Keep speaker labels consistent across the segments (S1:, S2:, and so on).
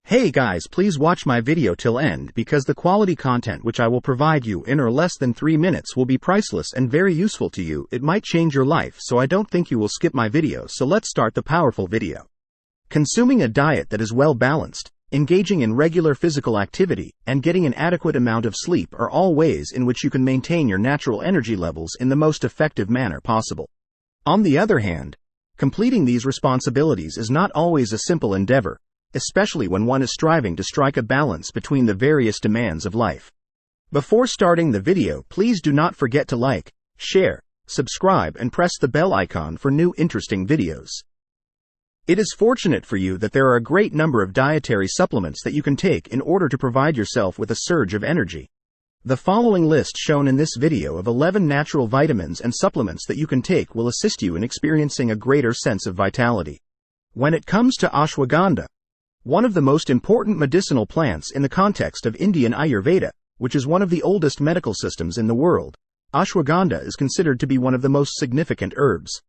S1: Hey guys, please watch my video till end because the quality content which I will provide you in or less than 3 minutes will be priceless and very useful to you. It might change your life, so I don't think you will skip my video. So let's start the powerful video. Consuming a diet that is well balanced, engaging in regular physical activity, and getting an adequate amount of sleep are all ways in which you can maintain your natural energy levels in the most effective manner possible. On the other hand, completing these responsibilities is not always a simple endeavor, especially when one is striving to strike a balance between the various demands of life. Before starting the video, please do not forget to like, share, subscribe and press the bell icon for new interesting videos. It is fortunate for you that there are a great number of dietary supplements that you can take in order to provide yourself with a surge of energy. The following list shown in this video of 11 natural vitamins and supplements that you can take will assist you in experiencing a greater sense of vitality. When it comes to ashwagandha, one of the most important medicinal plants in the context of Indian Ayurveda, which is one of the oldest medical systems in the world, ashwagandha is considered to be one of the most significant herbs.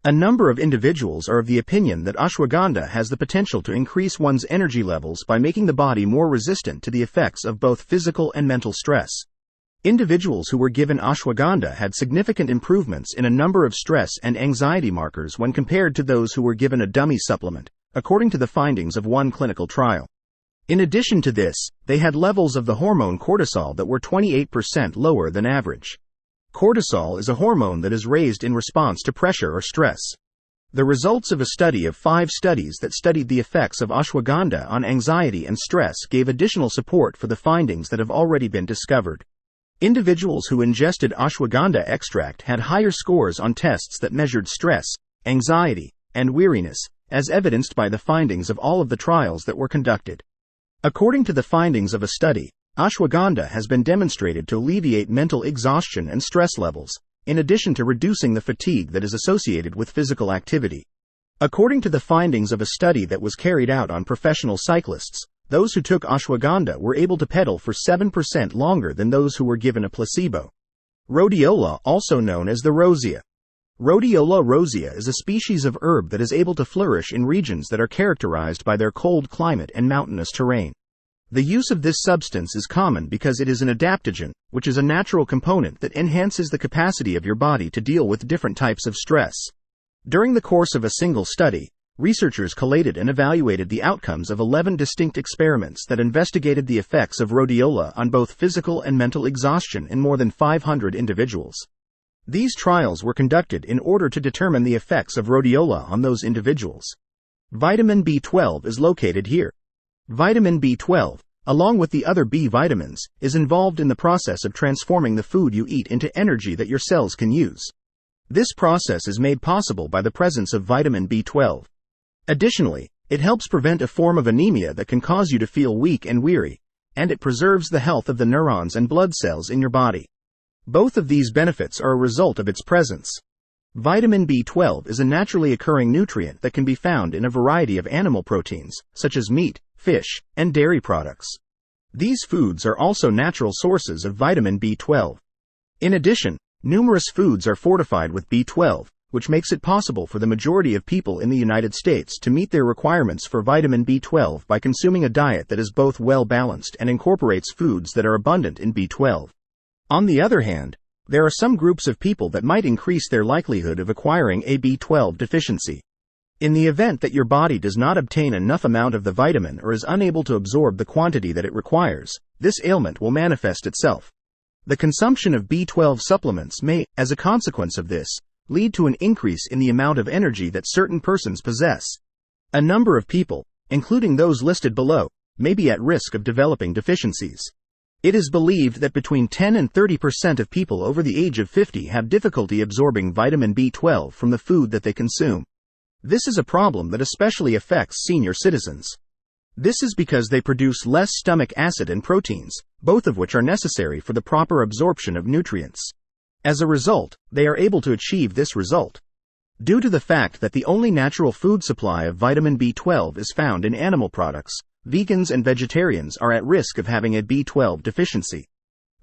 S1: A number of individuals are of the opinion that ashwagandha has the potential to increase one's energy levels by making the body more resistant to the effects of both physical and mental stress. Individuals who were given ashwagandha had significant improvements in a number of stress and anxiety markers when compared to those who were given a dummy supplement, according to the findings of one clinical trial. In addition to this, they had levels of the hormone cortisol that were 28% lower than average. Cortisol is a hormone that is raised in response to pressure or stress. The results of a study of 5 studies that studied the effects of ashwagandha on anxiety and stress gave additional support for the findings that have already been discovered. Individuals who ingested ashwagandha extract had higher scores on tests that measured stress, anxiety, and weariness, as evidenced by the findings of all of the trials that were conducted. According to the findings of a study, ashwagandha has been demonstrated to alleviate mental exhaustion and stress levels, in addition to reducing the fatigue that is associated with physical activity. According to the findings of a study that was carried out on professional cyclists, those who took ashwagandha were able to pedal for 7% longer than those who were given a placebo. Rhodiola, also known as the rosea. Rhodiola rosea is a species of herb that is able to flourish in regions that are characterized by their cold climate and mountainous terrain. The use of this substance is common because it is an adaptogen, which is a natural component that enhances the capacity of your body to deal with different types of stress. During the course of a single study, researchers collated and evaluated the outcomes of 11 distinct experiments that investigated the effects of rhodiola on both physical and mental exhaustion in more than 500 individuals. These trials were conducted in order to determine the effects of rhodiola on those individuals. Vitamin B12 is located here. Vitamin B12, along with the other B vitamins, is involved in the process of transforming the food you eat into energy that your cells can use. This process is made possible by the presence of vitamin B12. Additionally, it helps prevent a form of anemia that can cause you to feel weak and weary, and it preserves the health of the neurons and blood cells in your body. Both of these benefits are a result of its presence. Vitamin B12 is a naturally occurring nutrient that can be found in a variety of animal proteins, such as meat, fish, and dairy products. These foods are also natural sources of vitamin B12. In addition, numerous foods are fortified with B12, which makes it possible for the majority of people in the United States to meet their requirements for vitamin B12 by consuming a diet that is both well-balanced and incorporates foods that are abundant in B12. On the other hand, there are some groups of people that might increase their likelihood of acquiring a B12 deficiency. In the event that your body does not obtain enough amount of the vitamin or is unable to absorb the quantity that it requires, this ailment will manifest itself. The consumption of B12 supplements may, as a consequence of this, lead to an increase in the amount of energy that certain persons possess. A number of people, including those listed below, may be at risk of developing deficiencies. It is believed that between 10 and 30% of people over the age of 50 have difficulty absorbing vitamin B12 from the food that they consume. This is a problem that especially affects senior citizens. This is because they produce less stomach acid and proteins, both of which are necessary for the proper absorption of nutrients. As a result, they are able to achieve this result. Due to the fact that the only natural food supply of vitamin B12 is found in animal products, vegans and vegetarians are at risk of having a B12 deficiency.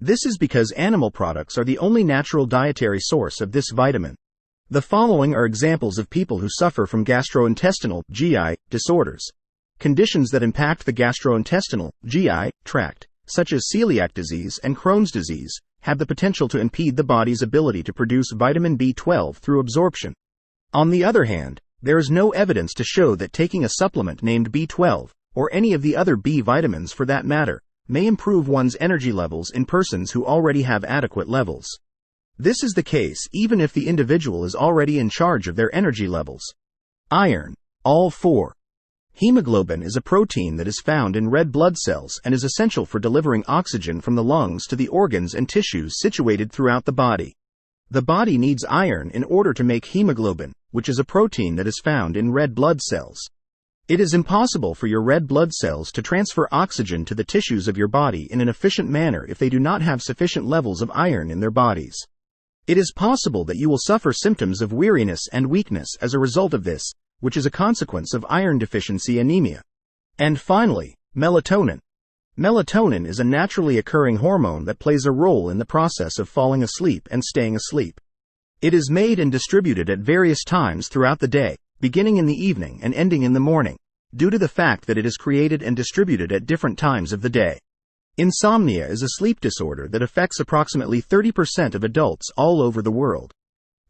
S1: This is because animal products are the only natural dietary source of this vitamin. The following are examples of people who suffer from gastrointestinal (GI) disorders. Conditions that impact the gastrointestinal (GI) tract, such as celiac disease and Crohn's disease, have the potential to impede the body's ability to produce vitamin B12 through absorption. On the other hand, there is no evidence to show that taking a supplement named B12, or any of the other B vitamins for that matter, may improve one's energy levels in persons who already have adequate levels. This is the case even if the individual is already in charge of their energy levels. Iron. All 4. Hemoglobin is a protein that is found in red blood cells and is essential for delivering oxygen from the lungs to the organs and tissues situated throughout the body. The body needs iron in order to make hemoglobin, which is a protein that is found in red blood cells. It is impossible for your red blood cells to transfer oxygen to the tissues of your body in an efficient manner if they do not have sufficient levels of iron in their bodies. It is possible that you will suffer symptoms of weariness and weakness as a result of this, which is a consequence of iron deficiency anemia. And finally, melatonin. Melatonin is a naturally occurring hormone that plays a role in the process of falling asleep and staying asleep. It is made and distributed at various times throughout the day, beginning in the evening and ending in the morning, due to the fact that it is created and distributed at different times of the day. Insomnia is a sleep disorder that affects approximately 30% of adults all over the world.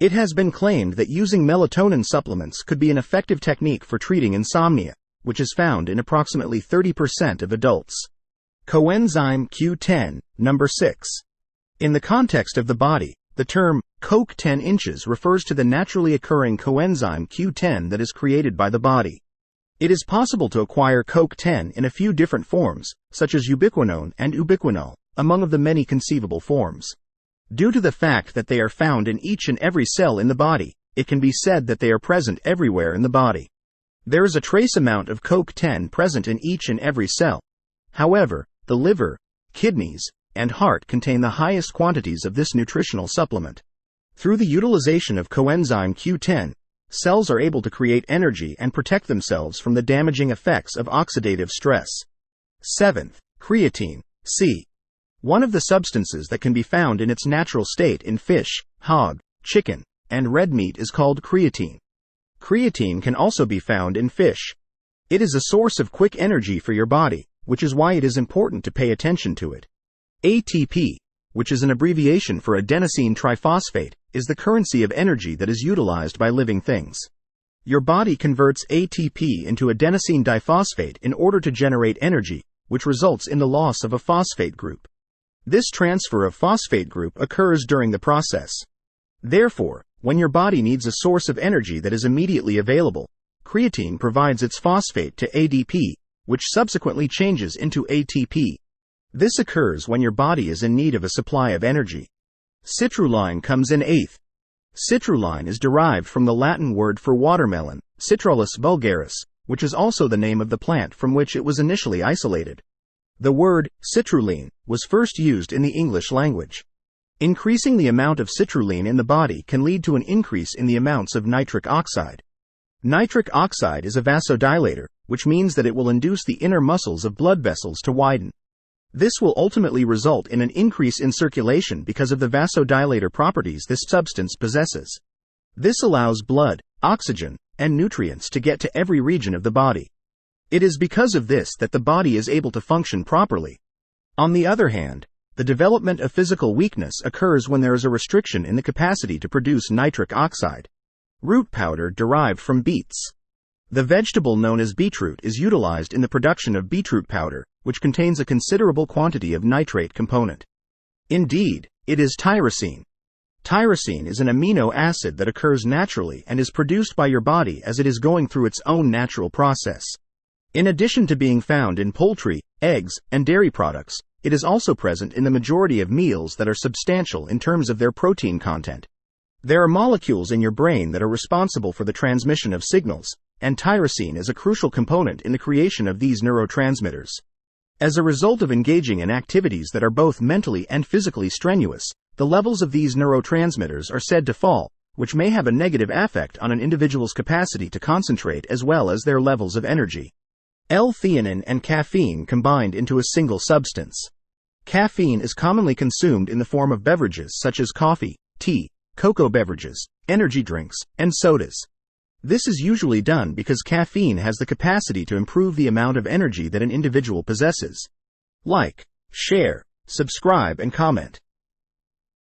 S1: It has been claimed that using melatonin supplements could be an effective technique for treating insomnia, which is found in approximately 30% of adults. Coenzyme Q10, number 6. In the context of the body, the term CoQ10 inches refers to the naturally occurring coenzyme Q10 that is created by the body. It is possible to acquire CoQ10 in a few different forms, such as ubiquinone and ubiquinol, among of the many conceivable forms. Due to the fact that they are found in each and every cell in the body, it can be said that they are present everywhere in the body. There is a trace amount of CoQ10 present in each and every cell. However, the liver, kidneys, and heart contain the highest quantities of this nutritional supplement. Through the utilization of coenzyme Q10, cells are able to create energy and protect themselves from the damaging effects of oxidative stress. 7th, creatine, C. One of the substances that can be found in its natural state in fish, hog, chicken, and red meat is called creatine. Creatine can also be found in fish. It is a source of quick energy for your body, which is why it is important to pay attention to it. ATP, which is an abbreviation for adenosine triphosphate, is the currency of energy that is utilized by living things. Your body converts ATP into adenosine diphosphate in order to generate energy, which results in the loss of a phosphate group. This transfer of phosphate group occurs during the process. Therefore, when your body needs a source of energy that is immediately available, creatine provides its phosphate to ADP, which subsequently changes into ATP. This occurs when your body is in need of a supply of energy. Citrulline comes in 8th. Citrulline is derived from the Latin word for watermelon, Citrullus vulgaris, which is also the name of the plant from which it was initially isolated. The word citrulline was first used in the English language. Increasing the amount of citrulline in the body can lead to an increase in the amounts of nitric oxide. Nitric oxide is a vasodilator, which means that it will induce the inner muscles of blood vessels to widen. This will ultimately result in an increase in circulation because of the vasodilator properties this substance possesses. This allows blood, oxygen, and nutrients to get to every region of the body. It is because of this that the body is able to function properly. On the other hand, the development of physical weakness occurs when there is a restriction in the capacity to produce nitric oxide. Root powder derived from beets. The vegetable known as beetroot is utilized in the production of beetroot powder, which contains a considerable quantity of nitrate component. Indeed, it is tyrosine. Tyrosine is an amino acid that occurs naturally and is produced by your body as it is going through its own natural process. In addition to being found in poultry, eggs, and dairy products, it is also present in the majority of meals that are substantial in terms of their protein content. There are molecules in your brain that are responsible for the transmission of signals, and tyrosine is a crucial component in the creation of these neurotransmitters. As a result of engaging in activities that are both mentally and physically strenuous, the levels of these neurotransmitters are said to fall, which may have a negative effect on an individual's capacity to concentrate as well as their levels of energy. L-theanine and caffeine combined into a single substance. Caffeine is commonly consumed in the form of beverages such as coffee, tea, cocoa beverages, energy drinks, and sodas. This is usually done because caffeine has the capacity to improve the amount of energy that an individual possesses. Like, share, subscribe, and comment.